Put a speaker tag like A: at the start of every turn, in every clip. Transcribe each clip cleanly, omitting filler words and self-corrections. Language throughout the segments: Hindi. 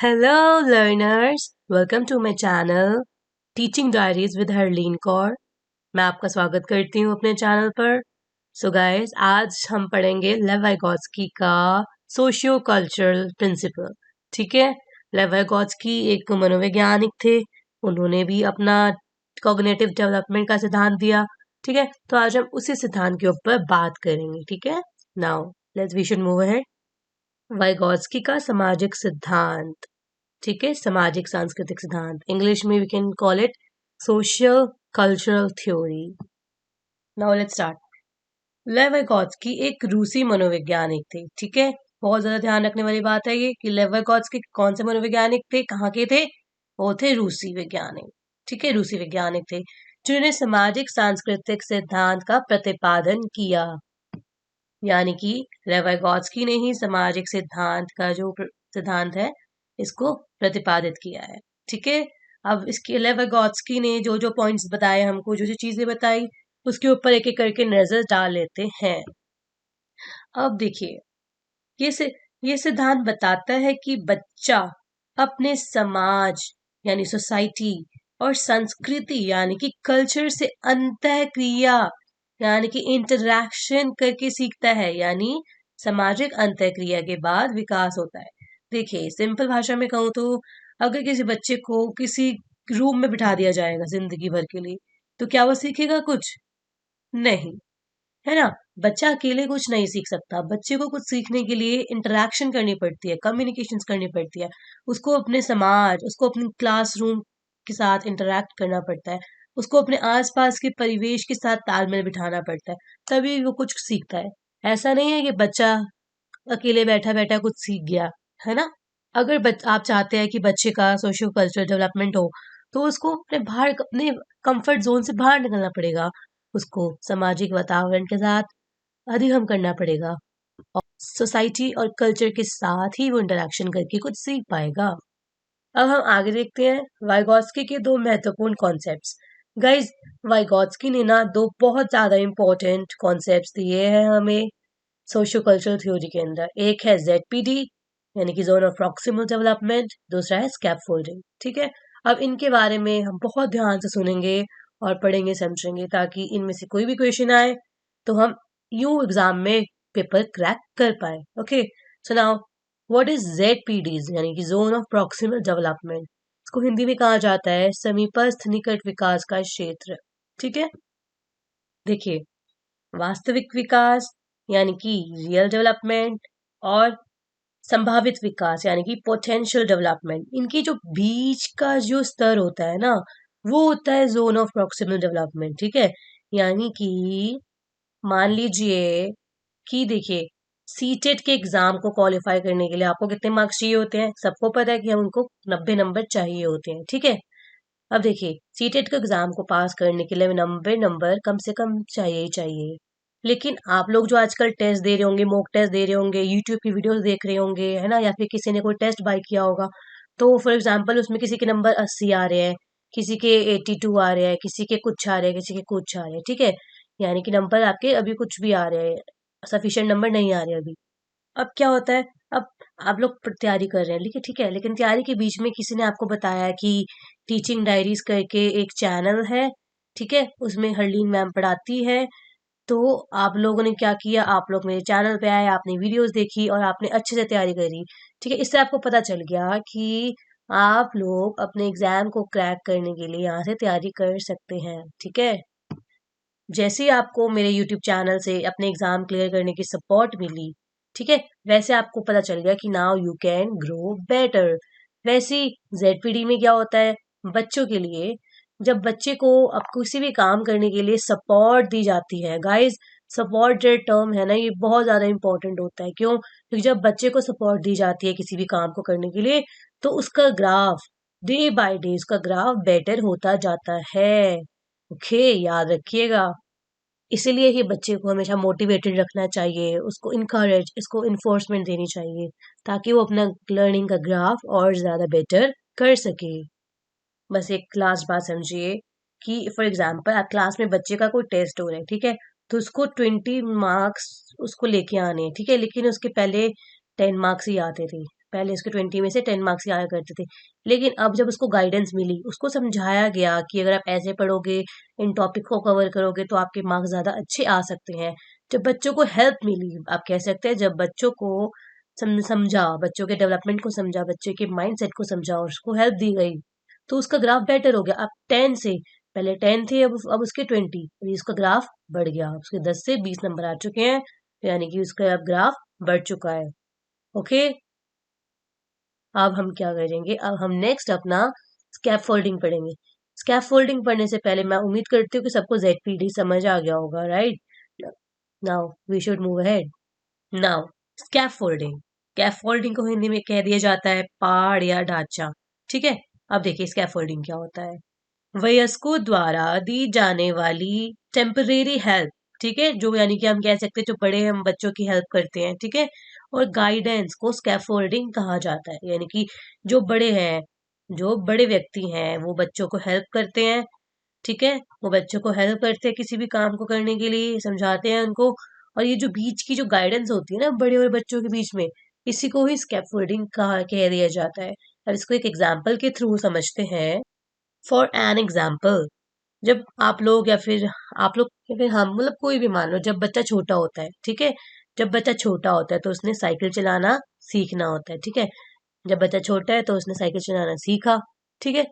A: Hello learners, welcome to my channel Teaching Diaries with Harleen Kaur. मैं आपका स्वागत करती हूँ अपने चैनल पर। सो गाइस, आज हम पढ़ेंगे लेव वाइगोत्स्की का सोशियो कल्चरल प्रिंसिपल। ठीक है, लेव वाइगोत्स्की एक मनोवैज्ञानिक थे। उन्होंने भी अपना कॉग्निटिव डेवलपमेंट का सिद्धांत दिया। ठीक है, तो आज हम उसी सिद्धांत के ऊपर बात करेंगे। ठीक है, now let's we should move ahead. Vygotsky का सामाजिक सिद्धांत। ठीक है, सामाजिक सांस्कृतिक सिद्धांत, इंग्लिश में we can call it social cultural theory. Now let's start. Lev Vygotsky एक रूसी मनोवैज्ञानिक थे। ठीक है, बहुत ज्यादा ध्यान रखने वाली बात है ये कि लेव वाइगोत्स्की कौन से मनोवैज्ञानिक थे, कहाँ के थे? वो थे रूसी वैज्ञानिक। ठीक है, रूसी वैज्ञानिक थे जिन्होंने सामाजिक सांस्कृतिक सिद्धांत का प्रतिपादन किया। यानी कि लेव वाइगोत्स्की ने ही सामाजिक सिद्धांत का जो सिद्धांत है इसको प्रतिपादित किया है। ठीक है, अब इसके लेव वाइगोत्स्की ने जो जो पॉइंट्स बताए हमको, जो जो चीजें बताई, उसके ऊपर एक एक करके नजर डाल लेते हैं। अब देखिए, ये सिद्धांत बताता है कि बच्चा अपने समाज यानी सोसाइटी और संस्कृति यानी कि कल्चर से अंतःक्रिया यानी कि इंटरैक्शन करके सीखता है। यानी सामाजिक अंतःक्रिया के बाद विकास होता है। देखिए, सिंपल भाषा में कहूँ तो अगर किसी बच्चे को किसी रूम में बिठा दिया जाएगा जिंदगी भर के लिए, तो क्या वो सीखेगा कुछ? नहीं, है ना। बच्चा अकेले कुछ नहीं सीख सकता। बच्चे को कुछ सीखने के लिए इंटरेक्शन करनी पड़ती है, कम्युनिकेशन करनी पड़ती है। उसको अपने समाज, उसको अपनी क्लासरूम के साथ इंटरेक्ट करना पड़ता है। उसको अपने आसपास के परिवेश के साथ तालमेल बिठाना पड़ता है, तभी वो कुछ सीखता है। ऐसा नहीं है कि बच्चा अकेले बैठा बैठा कुछ सीख गया, है ना। अगर आप चाहते हैं कि बच्चे का सोशियो कल्चरल डेवलपमेंट हो, तो उसको अपने कंफर्ट जोन से बाहर निकलना पड़ेगा। उसको सामाजिक वातावरण के साथ अधिगम करना पड़ेगा और सोसाइटी और कल्चर के साथ ही वो इंटरेक्शन करके कुछ सीख पाएगा। अब हम आगे देखते हैं वाइगोत्स्की के दो महत्वपूर्ण कॉन्सेप्ट्स। गाइस, वाइगोत्स्की ने ना दो बहुत ज्यादा इंपॉर्टेंट कॉन्सेप्ट्स दिए हैं हमें सोशियो कल्चरल थ्योरी के अंदर। एक है ZPD यानी कि जोन ऑफ प्रॉक्सिमल डेवलपमेंट, दूसरा है स्कैफोल्डिंग। ठीक है, अब इनके बारे में हम बहुत ध्यान से सुनेंगे और पढ़ेंगे, समझेंगे, ताकि इनमें से कोई भी क्वेश्चन आए तो हम यूं एग्जाम में पेपर क्रैक कर पाए। Okay, so now what is ZPDs यानी कि जोन ऑफ प्रॉक्सिमल डेवलपमेंट? इसको हिंदी में कहा जाता है समीपस्थ निकट विकास का क्षेत्र। ठीक है, देखिए, वास्तविक विकास यानी कि रियल डेवलपमेंट और संभावित विकास यानी कि पोटेंशियल डेवलपमेंट, इनकी जो बीच का जो स्तर होता है ना, वो होता है जोन ऑफ प्रॉक्सिमल डेवलपमेंट। ठीक है, यानी कि मान लीजिए कि देखिए, सीटेट के एग्जाम को क्वालिफाई करने के लिए आपको कितने मार्क्स चाहिए होते हैं? सबको पता है कि हम उनको 90 नंबर चाहिए होते हैं। ठीक है, अब देखिए, सीटेट के एग्जाम को पास करने के लिए 90 नंबर कम से कम चाहिए ही चाहिए। लेकिन आप लोग जो आजकल टेस्ट दे रहे होंगे, मॉक टेस्ट दे रहे होंगे, यूट्यूब की वीडियोस देख रहे होंगे, है ना, या फिर किसी ने कोई टेस्ट बाय किया होगा, तो फॉर एग्जाम्पल उसमें किसी के नंबर 80 आ रहे हैं, किसी के 82 आ रहे हैं, किसी के कुछ आ रहे हैं, किसी के कुछ आ रहे हैं। ठीक है, यानी कि नंबर आपके अभी कुछ भी आ रहे हैं, सफिशिएंट नंबर नहीं आ रहे अभी। अब क्या होता है, अब आप लोग तैयारी कर रहे हैं, लेकिन ठीक है, लेकिन तैयारी के बीच में किसी ने आपको बताया कि टीचिंग डायरीज करके एक चैनल है। ठीक है, उसमें हरलीन मैम पढ़ाती है। तो आप लोगों ने क्या किया, आप लोग मेरे चैनल पे आए, आपने वीडियोस देखी और आपने अच्छे से तैयारी करी। ठीक है, इससे आपको पता चल गया कि आप लोग अपने एग्जाम को क्रैक करने के लिए यहाँ से तैयारी कर सकते हैं। ठीक है, जैसे ही आपको मेरे यूट्यूब चैनल से अपने एग्जाम क्लियर करने की सपोर्ट मिली, ठीक है, वैसे आपको पता चल गया कि now you can grow better. वैसे ZPD में क्या होता है बच्चों के लिए, जब बच्चे को अब किसी भी काम करने के लिए सपोर्ट दी जाती है। गाइस, सपोर्ट जो टर्म है ना, ये बहुत ज्यादा इंपॉर्टेंट होता है। क्यों? क्योंकि जब बच्चे को सपोर्ट दी जाती है किसी भी काम को करने के लिए, तो उसका ग्राफ डे बाय डे, उसका ग्राफ बेटर होता जाता है। ओके, याद रखिएगा। इसीलिए ही बच्चे को हमेशा मोटिवेटेड रखना चाहिए, उसको इनकरेज, इसको इन्फोर्समेंट देनी चाहिए, ताकि वो अपना लर्निंग का ग्राफ और ज्यादा बेटर कर सके। बस एक लास्ट बात समझिए कि फॉर एग्जाम्पल आप क्लास में बच्चे का कोई टेस्ट हो रहा है, ठीक है, तो उसको 20 मार्क्स उसको लेके आने हैं। ठीक है, लेकिन उसके पहले 10 मार्क्स ही आते थे। पहले उसके 20 में से 10 मार्क्स आया करते थे। लेकिन अब जब उसको गाइडेंस मिली, उसको समझाया गया कि अगर आप ऐसे पढ़ोगे, इन टॉपिक को कवर करोगे तो आपके मार्क्स ज्यादा अच्छे आ सकते हैं। जब बच्चों को हेल्प मिली, आप कह सकते हैं जब बच्चों को समझा, बच्चों के डेवलपमेंट को समझा, बच्चे के माइंड सेट को समझा और उसको हेल्प दी गई, तो उसका ग्राफ बेटर हो गया। अब 10 से, पहले 10 थे, अब उसके 20, अभी उसका ग्राफ बढ़ गया, उसके 10 से 20 नंबर आ चुके हैं, यानी कि उसका अब ग्राफ बढ़ चुका है। ओके, अब हम क्या करेंगे, अब हम नेक्स्ट अपना स्कैप फोल्डिंग पढ़ेंगे। स्कैप फोल्डिंग पढ़ने से पहले मैं उम्मीद करती हूँ कि सबको ZPD समझ आ गया होगा, right? Now we should move ahead. Now scaffolding, scaffolding को हिंदी में कह दिया जाता है पहाड़ या ढांचा। ठीक है, अब देखिए स्कैफोल्डिंग क्या होता है। वयस्कों द्वारा दी जाने वाली टेम्परेरी हेल्प, ठीक है, जो यानी कि हम कह सकते हैं जो बड़े हम बच्चों की हेल्प करते हैं, ठीक है, और गाइडेंस को स्कैफोल्डिंग कहा जाता है। यानी कि जो बड़े हैं, जो बड़े व्यक्ति हैं, वो बच्चों को हेल्प करते हैं, ठीक है, वो बच्चों को हेल्प करते हैं किसी भी काम को करने के लिए, समझाते हैं उनको। और ये जो बीच की जो गाइडेंस होती है ना बड़े और बच्चों के बीच में, इसी को ही स्कैफोल्डिंग कहा कह दिया जाता है। अब इसको एक एग्जाम्पल के थ्रू समझते हैं। फॉर एन एग्जाम्पल, जब आप लोग या फिर हम, मतलब कोई भी मान लो, जब बच्चा छोटा होता है, ठीक है, जब बच्चा छोटा होता है तो उसने साइकिल चलाना सीखना होता है, ठीक है, जब बच्चा छोटा है तो उसने साइकिल चलाना सीखा, ठीक है,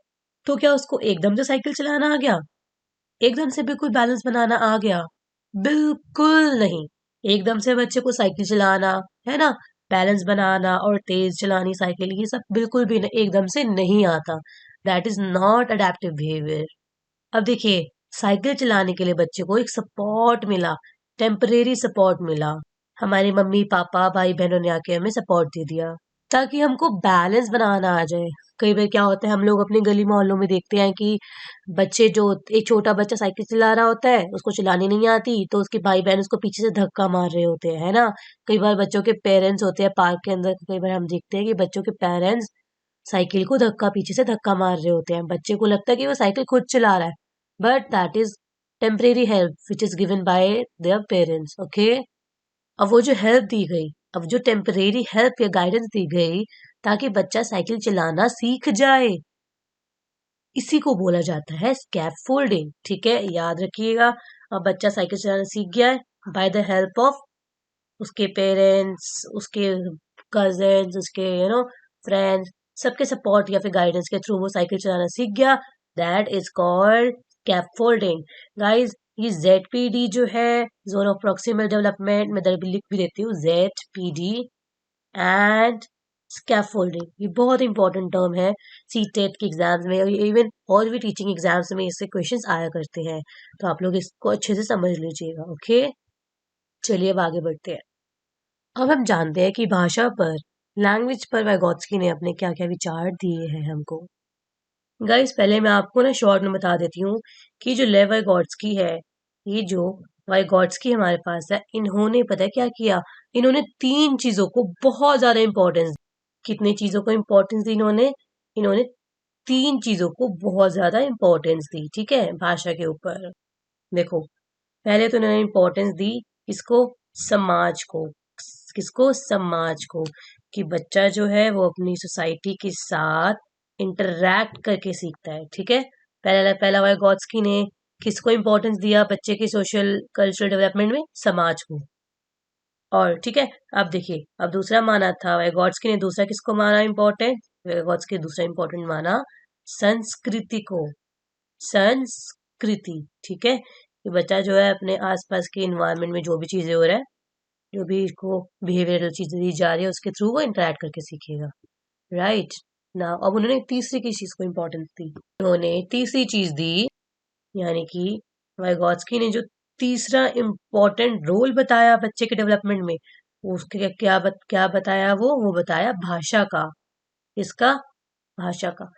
A: तो क्या उसको एकदम से साइकिल चलाना आ गया? एकदम से बिल्कुल बैलेंस बनाना आ गया? बिल्कुल नहीं। एकदम से बच्चे को साइकिल चलाना, है ना, बैलेंस बनाना और तेज चलानी साइकिल, ये सब बिल्कुल भी एकदम से नहीं आता। That is not adaptive behaviour. अब देखिए, साइकिल चलाने के लिए बच्चे को एक सपोर्ट मिला, टेम्परेरी सपोर्ट मिला। हमारे मम्मी पापा भाई बहनों ने आके हमें सपोर्ट दे दिया ताकि हमको बैलेंस बनाना आ जाए। कई बार क्या होता है, हम लोग अपने गली मोहल्लों में देखते हैं कि बच्चे जो, एक छोटा बच्चा साइकिल चला रहा होता है, उसको चलानी नहीं आती, तो उसके भाई बहन उसको पीछे से धक्का मार रहे होते हैं, है ना। कई बार बच्चों के पेरेंट्स होते हैं पार्क के अंदर, कई बार हम देखते हैं कि बच्चों के पेरेंट्स साइकिल को पीछे से धक्का मार रहे होते हैं। बच्चे को लगता है कि वो साइकिल खुद चला रहा है, but that is temporary help which is given by their parents. Okay, अब वो जो हेल्प दी गई, अब जो टेम्परेरी हेल्प या गाइडेंस दी गई ताकि बच्चा साइकिल चलाना सीख जाए, इसी को बोला जाता है स्कैफोल्डिंग। ठीक है, याद रखिएगा। अब बच्चा साइकिल चलाना सीख गया है बाय द हेल्प ऑफ उसके पेरेंट्स, उसके कजिन्स, उसके फ्रेंड्स, सबके सपोर्ट या फिर गाइडेंस के थ्रू वो साइकिल चलाना सीख गया। That is called scaffolding. Guys, ये ZPD जो है, जोन ऑफ प्रॉक्सिमल डेवलपमेंट, मैं लिख भी देती हूँ, ZPD एंड स्कैफोल्डिंग, ये बहुत इंपॉर्टेंट टर्म है। CTET के एग्जाम्स में और इवन और भी टीचिंग एग्जाम्स में इससे क्वेश्चंस आया करते हैं, तो आप लोग इसको अच्छे से समझ लीजिएगा। ओके, चलिए अब आगे बढ़ते हैं। अब हम जानते हैं कि भाषा पर, लैंग्वेज पर वाइगोत्स्की ने अपने क्या क्या विचार दिए हैं हमको। गाइस, पहले मैं आपको ना शॉर्ट में बता देती हूँ कि जो लेव वाइगोत्स्की है, ये जो वाइगोत्स्की हमारे पास है, इन्होंने पता है क्या किया, इन्होंने 3 चीजों को बहुत ज्यादा इंपॉर्टेंस, कितने चीजों को इंपॉर्टेंस दी इन्होंने, इन्होंने 3 चीजों को बहुत ज्यादा इंपॉर्टेंस दी, ठीक है, भाषा के ऊपर। देखो, पहले तो इन्होंने इंपॉर्टेंस दी किसको, समाज को। किसको, समाज को, कि बच्चा जो है वो अपनी सोसाइटी के साथ इंटरैक्ट करके सीखता है। ठीक है, पहला पहला वाइगोत्स्की ने किसको इंपॉर्टेंस दिया बच्चे के सोशल कल्चरल डेवलपमेंट में, समाज को। और ठीक है, अब देखिए, अब दूसरा माना था वाइगोत्स्की ने, दूसरा किसको माना इंपॉर्टेंट, वाइगोत्स्की ने दूसरा इंपॉर्टेंट माना संस्कृति को। संस्कृति, ठीक है, कि बच्चा जो है अपने आसपास के इन्वायरमेंट में जो भी चीजें हो रहा है, जो भी इसको बिहेवियरल चीजें दी जा रही है, उसके थ्रू वो इंटरेक्ट करके सीखेगा। राइट ना, अब उन्होंने तीसरी किस चीज को इंपॉर्टेंस दी, उन्होंने तीसरी चीज दी, यानी कि वाइगोत्स्की ने जो तीसरा इंपॉर्टेंट रोल बताया बच्चे के डेवलपमेंट में, उसके क्या बताया, वो बताया भाषा का। इसका, भाषा का।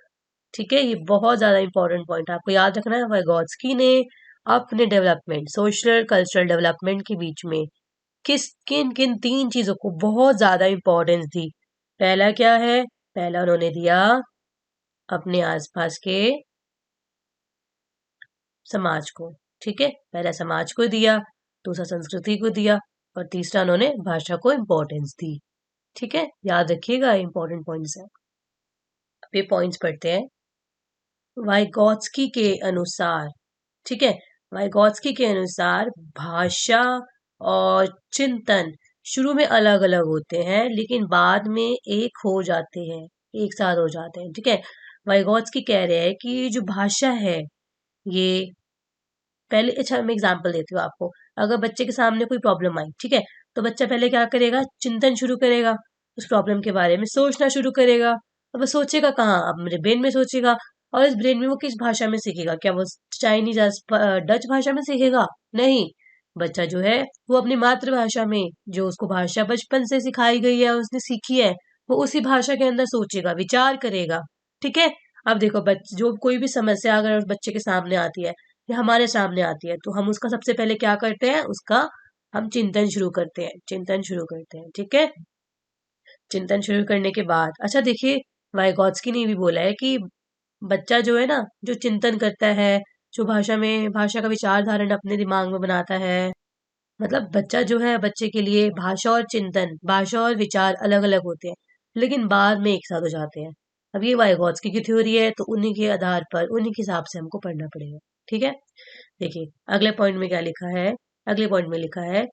A: ठीक है, ये बहुत ज्यादा इंपॉर्टेंट पॉइंट आपको याद रखना है। वाइगोत्स्की ने अपने डेवलपमेंट, सोशल कल्चरल डेवलपमेंट के बीच में किन किन 3 चीजों को बहुत ज्यादा इंपॉर्टेंस दी। पहला क्या है, पहला उन्होंने दिया अपने आसपास के समाज को। ठीक है, पहला समाज को दिया, दूसरा संस्कृति को दिया, और तीसरा उन्होंने भाषा को इंपॉर्टेंस दी। ठीक है, याद रखिएगा, इंपॉर्टेंट पॉइंट्स है। अब ये पॉइंट्स पढ़ते हैं। वाइगॉत्स्की के अनुसार, ठीक है, वाइगॉत्स्की के अनुसार भाषा और चिंतन शुरू में अलग अलग होते हैं लेकिन बाद में एक हो जाते हैं, एक साथ हो जाते हैं। ठीक है, वाइगॉत्स्की कह रहे हैं कि जो भाषा है ये पहले, अच्छा मैं एग्जांपल देती हूँ आपको। अगर बच्चे के सामने कोई प्रॉब्लम आई, ठीक है, तो बच्चा पहले क्या करेगा, चिंतन शुरू करेगा, उस प्रॉब्लम के बारे में सोचना शुरू करेगा। अब वो सोचेगा कहाँ, अब मेरे ब्रेन में सोचेगा। और इस ब्रेन में वो किस भाषा में सीखेगा, क्या वो चाइनीज डच भाषा में सीखेगा? नहीं, बच्चा जो है वो अपनी मातृभाषा में, जो उसको भाषा बचपन से सिखाई गई है, उसने सीखी है, वो उसी भाषा के अंदर सोचेगा, विचार करेगा। ठीक है, अब देखो जो कोई भी समस्या अगर उस बच्चे के सामने आती है या हमारे सामने आती है, तो हम उसका सबसे पहले क्या करते हैं, उसका हम चिंतन शुरू करते हैं, चिंतन शुरू करते हैं। ठीक है, चिंतन शुरू करने के बाद, अच्छा देखिए, वाइगॉत्स्की ने भी बोला है कि बच्चा जो है ना, जो चिंतन करता है, जो भाषा का विचार धारण अपने दिमाग में बनाता है, मतलब बच्चा जो है, बच्चे के लिए भाषा और चिंतन, भाषा और विचार अलग अलग होते हैं लेकिन बाद में एक साथ हो जाते हैं। अब ये वाइगॉत्स्की की थ्योरी है, तो उन्हीं के आधार पर, उन्हीं के हिसाब से हमको पढ़ना पड़ेगा। ठीक है, देखिए अगले पॉइंट में क्या लिखा है। अगले पॉइंट में लिखा है,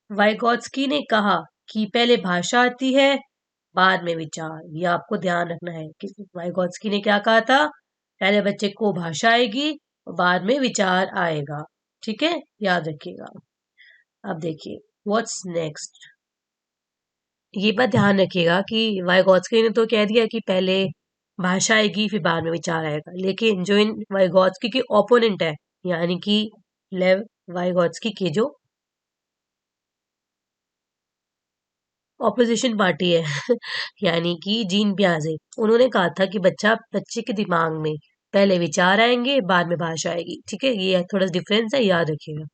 A: वाइगॉत्स्की ने कहा कि पहले भाषा आती है, बाद में विचार। ये आपको ध्यान रखना है कि वाइगॉत्स्की ने क्या कहा था, पहले बच्चे को भाषा आएगी और बाद में विचार आएगा। ठीक है, याद रखिएगा। अब देखिए व्हाट्स नेक्स्ट, ये बात ध्यान रखिएगा कि वाइगॉत्स्की ने तो कह दिया कि पहले भाषा आएगी फिर बाद में विचार आएगा, लेकिन जो इन वाइगॉत्स्की के ओपोनेंट है, यानी कि लेव वाइगॉत्स्की के जो ऑपोजिशन पार्टी है यानी कि जीन पियाजे, उन्होंने कहा था कि बच्चे के दिमाग में पहले विचार आएंगे बाद में भाषा आएगी। ठीक है, ये थोड़ा डिफरेंस है, याद रखिएगा।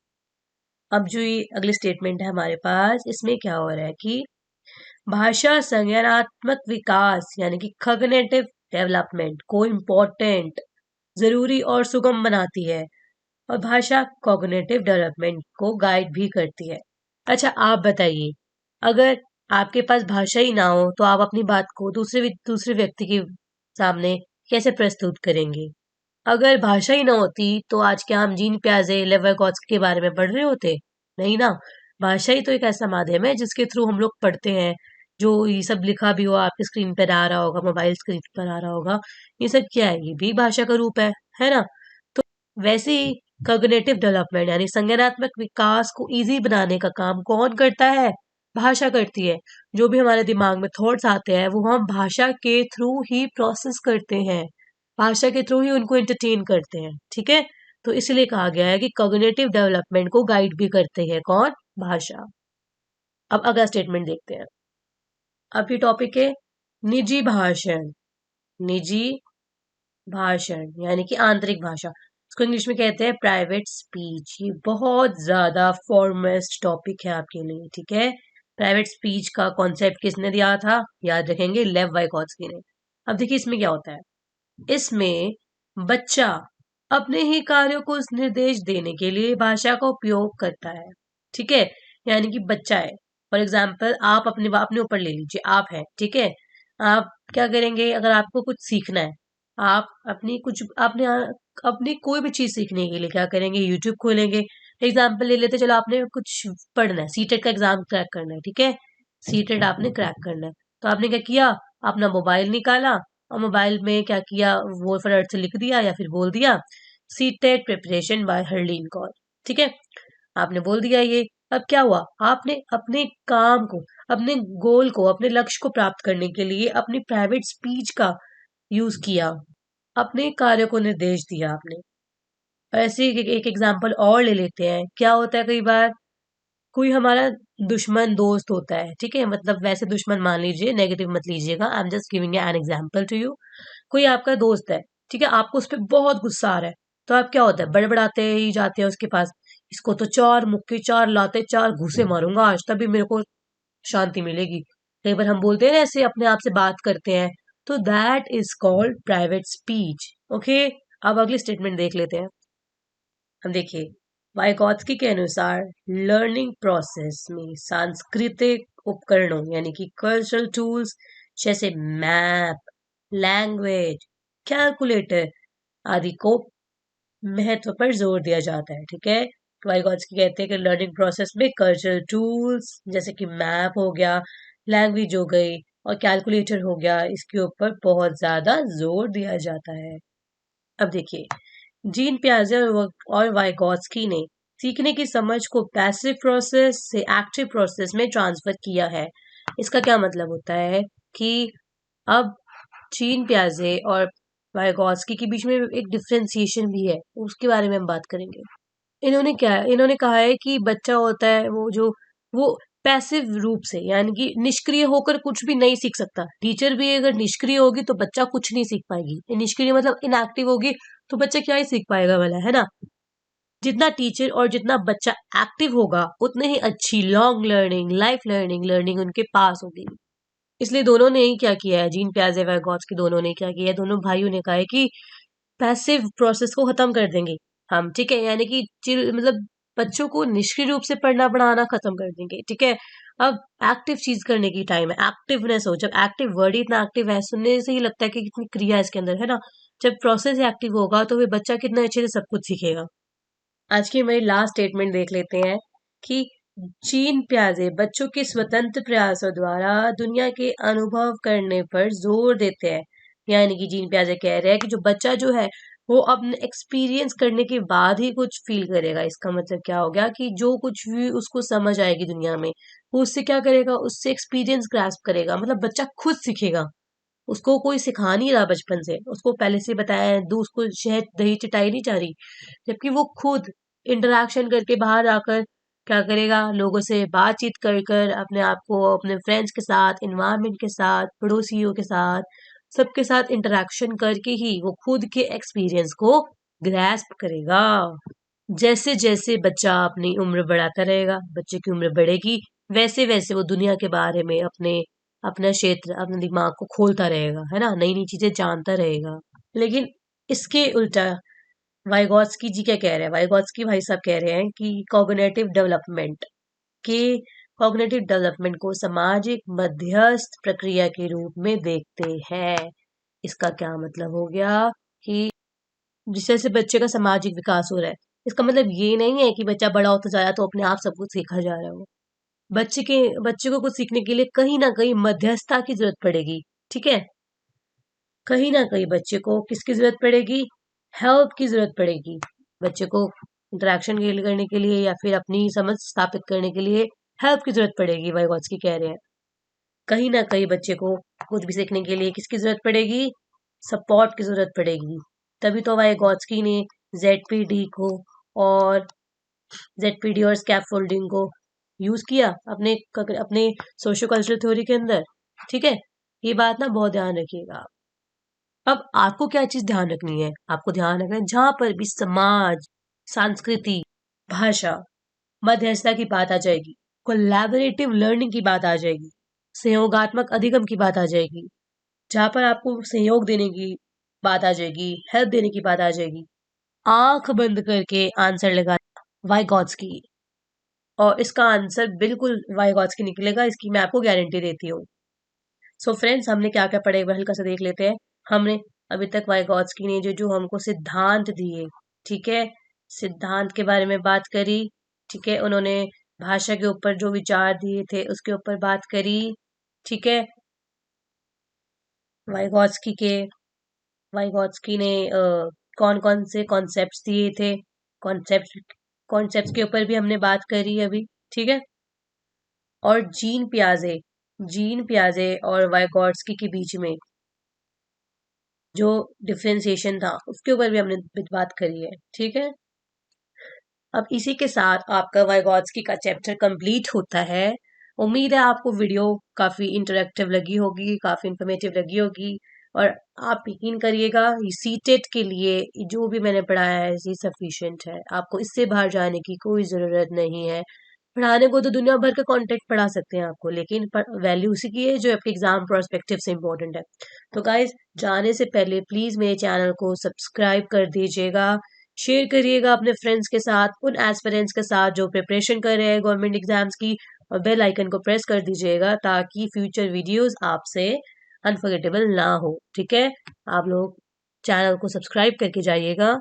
A: अब जो ये अगले स्टेटमेंट है हमारे पास, इसमें क्या हो रहा है कि भाषा संज्ञानात्मक विकास यानी कि कॉग्निटिव डेवलपमेंट को इम्पोर्टेंट, जरूरी और सुगम बनाती है, और भाषा कॉग्निटिव डेवलपमेंट को गाइड भी करती है। अच्छा आप बताइए, अगर आपके पास भाषा ही ना हो तो आप अपनी बात को दूसरे व्यक्ति के सामने कैसे प्रस्तुत करेंगे? अगर भाषा ही ना होती तो आज क्या हम जीन प्याजे लेवर्गॉट्स्की के बारे में पढ़ रहे होते? नहीं ना। भाषा ही तो एक ऐसा माध्यम है जिसके थ्रू हम लोग पढ़ते हैं। जो ये सब लिखा भी हो आपके स्क्रीन पर आ रहा होगा, मोबाइल स्क्रीन पर आ रहा होगा, ये सब क्या है, ये भी भाषा का रूप है ना। तो वैसे ही कॉग्निटिव डेवलपमेंट यानी संज्ञानात्मक विकास को इजी बनाने का काम कौन करता है? भाषा करती है। जो भी हमारे दिमाग में थॉट्स आते हैं वो हम भाषा के थ्रू ही प्रोसेस करते हैं, भाषा के थ्रू ही उनको एंटरटेन करते हैं। ठीक है, तो इसलिए कहा गया है कि कॉग्निटिव डेवलपमेंट को गाइड भी करते हैं कौन? भाषा। अब अगला स्टेटमेंट देखते हैं। अब ये टॉपिक है निजी भाषण। निजी भाषण यानी कि आंतरिक भाषा, इसको इंग्लिश में कहते हैं प्राइवेट स्पीच। ये बहुत ज्यादा फॉर्मेस्ट टॉपिक है आपके लिए। ठीक है, प्राइवेट स्पीच का कॉन्सेप्ट किसने दिया था, याद रखेंगे, लेव वाइगॉत्स्की ने। अब देखिए इसमें क्या होता है, इसमें बच्चा अपने ही कार्यों को निर्देश देने के लिए भाषा का उपयोग करता है। ठीक है, यानी कि बच्चा है, फॉर एग्जाम्पल आप अपने ऊपर ले लीजिए, आप हैं, ठीक है, आप क्या करेंगे, अगर आपको कुछ सीखना है, आप अपनी कोई भी चीज सीखने के लिए क्या करेंगे, यूट्यूब खोलेंगे। एग्जाम्पल ले लेते, चलो आपने कुछ पढ़ना है, सीटेट का एग्जाम क्रैक करना है, ठीक है, सीटेट आपने क्रैक करना है, तो आपने क्या किया, अपना मोबाइल निकाला और मोबाइल में क्या किया, वो फटाफट से लिख दिया या फिर बोल दिया, CTET preparation bye Harleen Kaur. ठीक है, आपने बोल दिया ये। अब क्या हुआ, आपने अपने काम को, अपने गोल को, अपने लक्ष्य को प्राप्त करने के लिए अपनी प्राइवेट स्पीच का यूज किया, अपने कार्य को निर्देश दिया आपने। ऐसे एक एग्जाम्पल और ले लेते हैं। क्या होता है, कई बार कोई हमारा दुश्मन दोस्त होता है, ठीक है, मतलब वैसे दुश्मन मान लीजिए, नेगेटिव मत लीजिएगा, I am just giving an example to you. कोई आपका दोस्त है, ठीक है, आपको उस पर बहुत गुस्सा आ रहा है, तो आप क्या होता है, बड़बड़ाते ही जाते हैं उसके पास, इसको तो चार मुक्के, चार लाते, चार घूसे मारूंगा आज, तभी मेरे को शांति मिलेगी। कई बार हम बोलते हैं ना, ऐसे अपने आप से बात करते हैं, तो that is called private speech. Okay, अब अगली स्टेटमेंट देख लेते हैं। हम देखिए, वाइगॉत्स्की के अनुसार लर्निंग प्रोसेस में सांस्कृतिक उपकरणों यानी कि कल्चरल टूल्स जैसे मैप, लैंग्वेज, कैलकुलेटर आदि को महत्व पर जोर दिया जाता है। ठीक है, वाइगॉत्स्की कहते हैं कि लर्निंग प्रोसेस में कल्चरल टूल्स जैसे कि मैप हो गया, लैंग्वेज हो गई और कैलकुलेटर हो गया, इसके ऊपर बहुत ज्यादा जोर दिया जाता है। अब देखिए, जीन पियाजे और वाइगॉत्स्की ने सीखने की समझ को पैसिव प्रोसेस से एक्टिव प्रोसेस में ट्रांसफर किया है। इसका क्या मतलब होता है कि अब जीन पियाजे और वाइगॉत्स्की के बीच में एक डिफरेंशिएशन भी है, उसके बारे में हम बात करेंगे। इन्होंने कहा है कि बच्चा होता है वो पैसिव रूप से यानी कि निष्क्रिय होकर कुछ भी नहीं सीख सकता। टीचर भी अगर निष्क्रिय होगी तो बच्चा कुछ नहीं सीख पाएगी। निष्क्रिय मतलब इनएक्टिव होगी तो बच्चा क्या ही सीख पाएगा वाला, है ना। जितना टीचर और जितना बच्चा एक्टिव होगा उतने ही अच्छी लॉन्ग लर्निंग, लाइफ लर्निंग उनके पास होगी। इसलिए दोनों ने ही क्या किया है, जीन पियाजे वाइगॉत्स्की दोनों ने क्या किया है, दोनों भाइयों ने कहा है कि पैसिव प्रोसेस को खत्म कर देंगे हम। ठीक है, यानी कि मतलब बच्चों को निष्क्रिय रूप से पढ़ना पढ़ाना खत्म कर देंगे। ठीक है, अब एक्टिव चीज करने की टाइम है, एक्टिवनेस हो। जब एक्टिव वर्ड ही इतना एक्टिव है, सुनने से ही लगता है कि कितनी क्रिया है इसके अंदर, है ना। जब प्रोसेस एक्टिव होगा तो फिर बच्चा कितना अच्छे से सब कुछ सीखेगा। आज की मेरी लास्ट स्टेटमेंट देख लेते हैं कि जीन पियाजे बच्चों के स्वतंत्र प्रयासों द्वारा दुनिया के अनुभव करने पर जोर देते हैं। यानी कि जीन पियाजे कह रहे हैं कि जो बच्चा जो है वो अपने एक्सपीरियंस करने के बाद ही कुछ फील करेगा। इसका मतलब क्या हो गया कि जो कुछ भी उसको समझ आएगी दुनिया में, वो उससे क्या करेगा, उससे एक्सपीरियंस ग्रास्प करेगा। मतलब बच्चा खुद सीखेगा, उसको कोई सिखा नहीं रहा बचपन से, उसको पहले से बताया है, दूध उसको शहद दही चटाई नहीं जा रही, जबकि वो खुद इंटरेक्शन करके बाहर आकर क्या करेगा, लोगों से बातचीत कर कर अपने आप को अपने फ्रेंड्स के साथ, इन्वायरमेंट के साथ, पड़ोसियों के साथ, सबके साथ इंटरेक्शन करके ही वो खुद के एक्सपीरियंस को ग्रैस्प करेगा। जैसे जैसे बच्चा अपनी उम्र बढ़ाता रहेगा, बच्चे की उम्र बढ़ेगी, वैसे वैसे वो दुनिया के बारे में अपना क्षेत्र, अपने दिमाग को खोलता रहेगा, है ना, नई नई चीजें जानता रहेगा। लेकिन इसके उल्टा वाइगॉत्स्की जी क्या कह रहे हैं, वाइगॉत्स्की भाई साहब कह रहे हैं कि के कॉग्निटिव डेवलपमेंट को सामाजिक मध्यस्थ प्रक्रिया के रूप में देखते हैं। इसका क्या मतलब हो गया कि जिस तरह से बच्चे का सामाजिक विकास हो रहा है, इसका मतलब ये नहीं है कि बच्चा बड़ा होता जा रहा है तो अपने आप सब कुछ सीखा जा रहा है। बच्चे को कुछ सीखने के लिए कहीं ना कहीं मध्यस्थता की जरूरत पड़ेगी। ठीक है, कहीं ना कहीं बच्चे को किसकी जरूरत पड़ेगी, हेल्प की जरूरत पड़ेगी। बच्चे को इंटरेक्शन करने के लिए या फिर अपनी समझ स्थापित करने के लिए हेल्प की जरूरत पड़ेगी। वाइगॉत्स्की कह रहे हैं कहीं ना कहीं बच्चे को कुछ भी सीखने के लिए किसकी जरूरत पड़ेगी, सपोर्ट की जरूरत पड़ेगी। तभी तो वाइगॉत्स्की ने जेडपीडी को और जेडपीडी और स्कैफोल्डिंग को यूज किया अपने सोशो कल्चरल थ्योरी के अंदर। ठीक है, ये बात ना बहुत ध्यान रखिएगा। अब आपको क्या चीज ध्यान रखनी है, आपको ध्यान रखना है जहां पर भी समाज, संस्कृति, भाषा, मध्यस्थता की बात आ जाएगी, कोलैबोरेटिव लर्निंग की बात आ जाएगी, सहयोगात्मक अधिगम की बात आ जाएगी, जहां पर आपको सहयोग देने की बात आ जाएगी, हेल्प देने की बात आ जाएगी, आंख बंद करके आंसर लगाना वाइगॉत्स्की, और इसका आंसर बिल्कुल वाइगॉत्स्की निकलेगा, इसकी मैं आपको गारंटी देती हूँ। सो फ्रेंड्स, हमने क्या क्या पढ़ा एक बार हल्का सा देख लेते हैं। हमने अभी तक वाइगॉत्स्की ने जो जो हमको सिद्धांत दिए, ठीक है, सिद्धांत के बारे में बात करी। ठीक है, उन्होंने भाषा के ऊपर जो विचार दिए थे उसके ऊपर बात करी। ठीक है, वाइगॉत्स्की के वाइगॉत्स्की ने कौन कौन से कॉन्सेप्ट्स दिए थे, कॉन्सेप्ट्स के ऊपर भी हमने बात करी अभी। ठीक है, और जीन पियाजे और वाइगॉट्स्की के बीच में जो डिफरेंशिएशन था उसके ऊपर भी हमने बात करी है। ठीक है, अब इसी के साथ आपका वाइगॉट्स्की का चैप्टर कंप्लीट होता है। उम्मीद है आपको वीडियो काफी इंटरेक्टिव लगी होगी, काफी इंफॉर्मेटिव लगी होगी, और आप यकीन करिएगा सीटेट के लिए जो भी मैंने पढ़ाया है ये सफिशिएंट है, आपको इससे बाहर जाने की कोई जरूरत नहीं है। पढ़ाने को तो दुनिया भर का कंटेंट पढ़ा सकते हैं आपको, लेकिन वैल्यू उसी की है जो आपके एग्जाम प्रोस्पेक्टिव से इम्पोर्टेंट है। तो गाइज, जाने से पहले प्लीज मेरे चैनल को सब्सक्राइब कर दीजिएगा, शेयर करिएगा अपने फ्रेंड्स के साथ, उन एस्पिरेंट्स के साथ जो प्रिपरेशन कर रहे हैं गवर्नमेंट एग्जाम्स की, और बेल आइकन को प्रेस कर दीजिएगा ताकि फ्यूचर वीडियोस आपसे अनफॉरगेटेबल ना हो। ठीक है, आप लोग चैनल को सब्सक्राइब करके जाइएगा।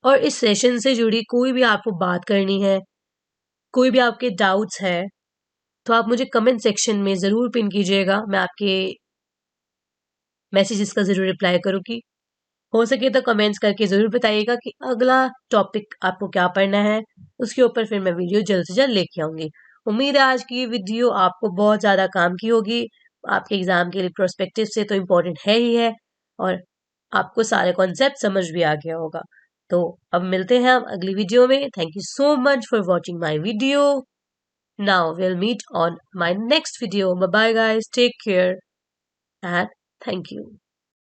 A: और इस सेशन से जुड़ी कोई भी आपको बात करनी है, कोई भी आपके डाउट्स है, तो आप मुझे कमेंट सेक्शन में ज़रूर पिन कीजिएगा। मैं आपके मैसेजेस का ज़रूर रिप्लाई करूँगी। हो सके तो कमेंट्स करके ज़रूर बताइएगा कि अगला टॉपिक आपको क्या पढ़ना है, उसके ऊपर फिर मैं वीडियो जल्द से जल्द लेके आऊँगी। उम्मीद है आज की वीडियो आपको बहुत ज़्यादा काम की होगी। आपके एग्ज़ाम के लिए प्रोस्पेक्टिव से तो इम्पोर्टेंट है ही है, और आपको सारे कॉन्सेप्ट समझ भी आ गया होगा। तो अब मिलते हैं हम अगली वीडियो में। Thank you so much for watching my video. Now we'll meet on my next video. Bye bye guys. Take care and thank you.